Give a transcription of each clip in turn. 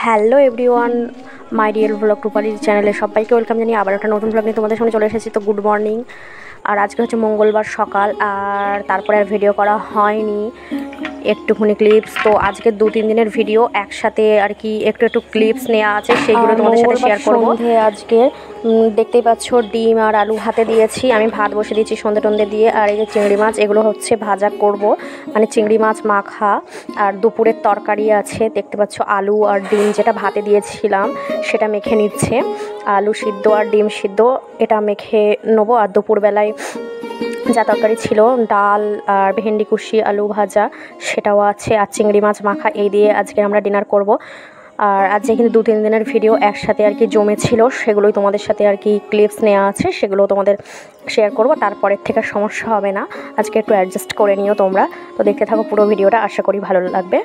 Hello everyone, my dear blog রূপালীর চ্যানেলে সবাইকে ওয়েলকাম জানিয়ে আবার একটা নতুন ব্লগ নিয়ে তোমাদের সামনে চলে এসেছি। তো গুড মর্নিং। আর আজকে হচ্ছে মঙ্গলবার সকাল, আর তারপরে আর ভিডিও করা হয়নি, একটুখানি ক্লিপস। তো আজকে 2-3 দিনের ভিডিও একসাথে আর কি একটু ক্লিপস নেওয়া আছে, সেইগুলো তোমাদের সাথে শেয়ার করবো। আজকে দেখতেই পাচ্ছ ডিম আর আলু ভাতে দিয়েছি, আমি ভাত বসে দিয়েছি সন্ধে টন্ধে দিয়ে। আর এই যে চিংড়ি মাছ, এগুলো হচ্ছে ভাজা করব, মানে চিংড়ি মাছ মাখা। আর দুপুরের তরকারি আছে, দেখতে পাচ্ছ আলু আর ডিম, যেটা ভাতে দিয়েছিলাম সেটা মেখে নিচ্ছে। আলু সিদ্ধ আর ডিম সিদ্ধ এটা মেখে নেবো। আর দুপুরবেলায় যা তরকারি ছিল, ডাল আর ভেন্ডি কুশি আলু ভাজা, সেটাও আছে। আর চিংড়ি মাছ মাখা, এই দিয়ে আজকে আমরা ডিনার করব। আর আজকে কিন্তু 2-3 দিনের ভিডিও একসাথে আর কি জমেছিল, সেগুলোই তোমাদের সাথে আর কি ক্লিপস নেওয়া আছে, সেগুলো তোমাদের শেয়ার করব। তারপরের থেকে সমস্যা হবে না, আজকে একটু অ্যাডজাস্ট করে নিও তোমরা। তো দেখতে থাকো পুরো ভিডিওটা, আশা করি ভালো লাগবে।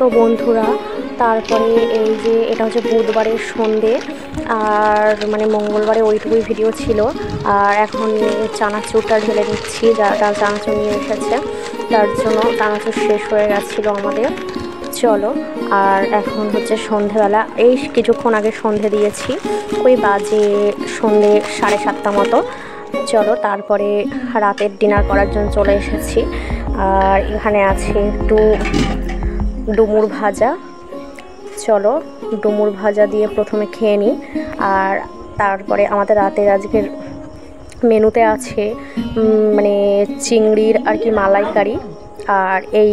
তো বন্ধুরা, তারপরে এই যে এটা হচ্ছে বুধবারের সন্ধে, আর মানে মঙ্গলবারে ওইটুকুই ভিডিও ছিল। আর এখন চানাচুরটা ঢেলে দিচ্ছি, যারা চানাচুর নিয়ে এসেছে তার জন্য। চানাচুর শেষ হয়ে গেছিলো আমাদের। চলো, আর এখন হচ্ছে সন্ধেবেলা, এই কিছুক্ষণ আগে সন্ধে দিয়েছি, ওই বাজে সন্ধে 7:30 মতো। চলো, তারপরে রাতের ডিনার করার জন্য চলে এসেছি। আর এখানে আছে একটু ডুমুর ভাজা। চলো, ডুমুর ভাজা দিয়ে প্রথমে খেয়ে নিই। আর তারপরে আমাদের রাতের আজকের মেনুতে আছে মানে চিংড়ির আর কি মালাইকারি, আর এই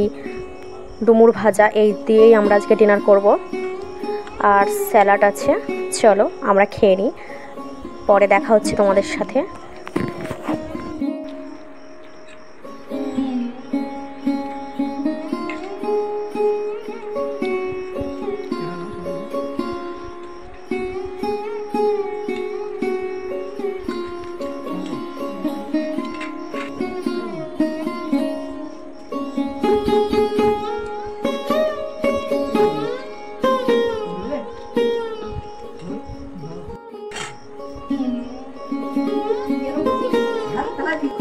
ডুমুর ভাজা, এই দিয়েই আমরা আজকে ডিনার করব। আর স্যালাড আছে। চলো আমরা খেয়ে নিই, পরে দেখা হচ্ছে তোমাদের সাথে।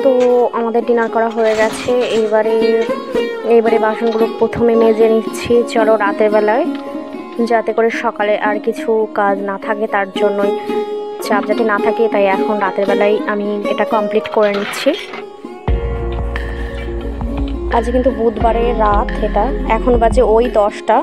তো আমাদের ডিনার করা হয়ে গেছে। এইবারে বাসনগুলো প্রথমে মেজে নিচ্ছি। চলো, রাতের বেলায় যাতে করে সকালে আর কিছু কাজ না থাকে, তার জন্যই চাপ যাতে না থাকে, তাই এখন রাতের বেলায় আমি এটা কমপ্লিট করে নিচ্ছি। আজ কিন্তু বুধবারের রাত, এটা এখন বাজে ওই 10টা।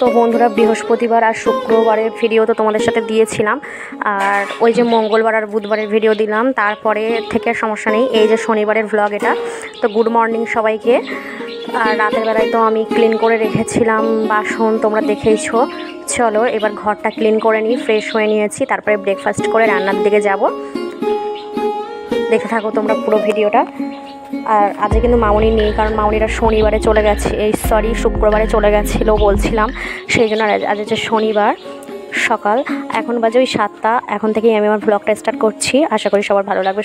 তো বন্ধুরা, বৃহস্পতিবার আর শুক্রবারের ভিডিও তো তোমাদের সাথে দিয়েছিলাম, আর ওই যে মঙ্গলবার আর বুধবারের ভিডিও দিলাম, তারপরে থেকে সমস্যা নেই। এই যে শনিবারের ভ্লগ এটা। তো গুড মর্নিং সবাইকে। আর রাতের বেলায় তো আমি ক্লিন করে রেখেছিলাম বাসন, তোমরা দেখেইছো। চলো এবার ঘরটা ক্লিন করে নিই, ফ্রেশ হয়ে নিয়েছি, তারপরে ব্রেকফাস্ট করে রান্নার দিকে যাব। দেখে থাকো তোমরা পুরো ভিডিওটা। আর আজকে কিন্তু মামনি নেই, কারণ মামনিরা শনিবারে চলে গেছে, শুক্রবারে চলে গেছিলো বলছিলাম, সেই জন্য আজ হচ্ছে শনিবার সকাল। এখন বাজে ওই 7টা। এখন থেকেই আমি আমার ভ্লগটা স্টার্ট করছি, আশা করি সবার ভালো লাগবে।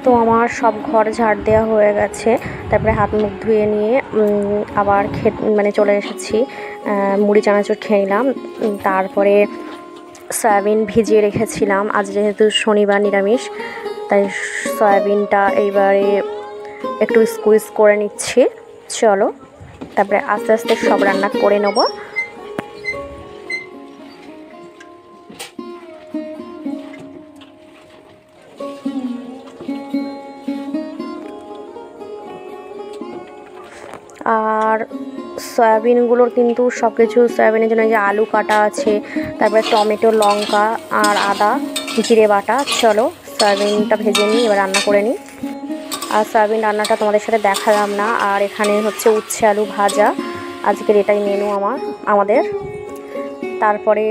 তো আমার সব ঘর ঝাড় দেওয়া হয়ে গেছে, তারপরে হাত মুখ ধুয়ে নিয়ে আবার চলে এসেছি, মুড়ি চানাচুর খেয়ে নিলাম। তারপরে সয়াবিন ভিজিয়ে রেখেছিলাম, আজ যেহেতু শনিবার নিরামিষ, তাই সয়াবিনটা এইবারে একটু স্কুইজ করে নিচ্ছি। চলো তারপরে আস্তে আস্তে সব রান্না করে নেব। আর সয়াবিনগুলোর কিন্তু সব কিছু, সয়াবিনের জন্য যে আলু কাটা আছে, তারপরে টমেটো, লঙ্কা আর আদা জিরে বাটা। চলো সয়াবিনটা ভেজে নিই, এবার রান্না করে নিই। আর সয়াবিন রান্নাটা তোমাদের সাথে দেখালাম না। আর এখানে হচ্ছে উচ্ছে আলু ভাজা, আজকের এটাই মেনু আমাদের। তারপরে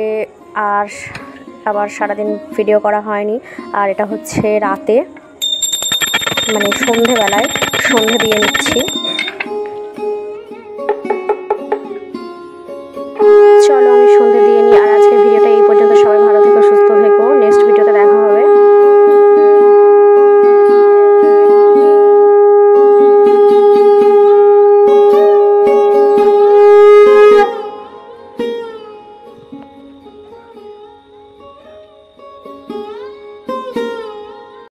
আবার সারাদিন ভিডিও করা হয়নি। আর এটা হচ্ছে রাতে, সন্ধেবেলায় সন্ধে দিয়ে নিচ্ছি। চলো আমি সন্ধে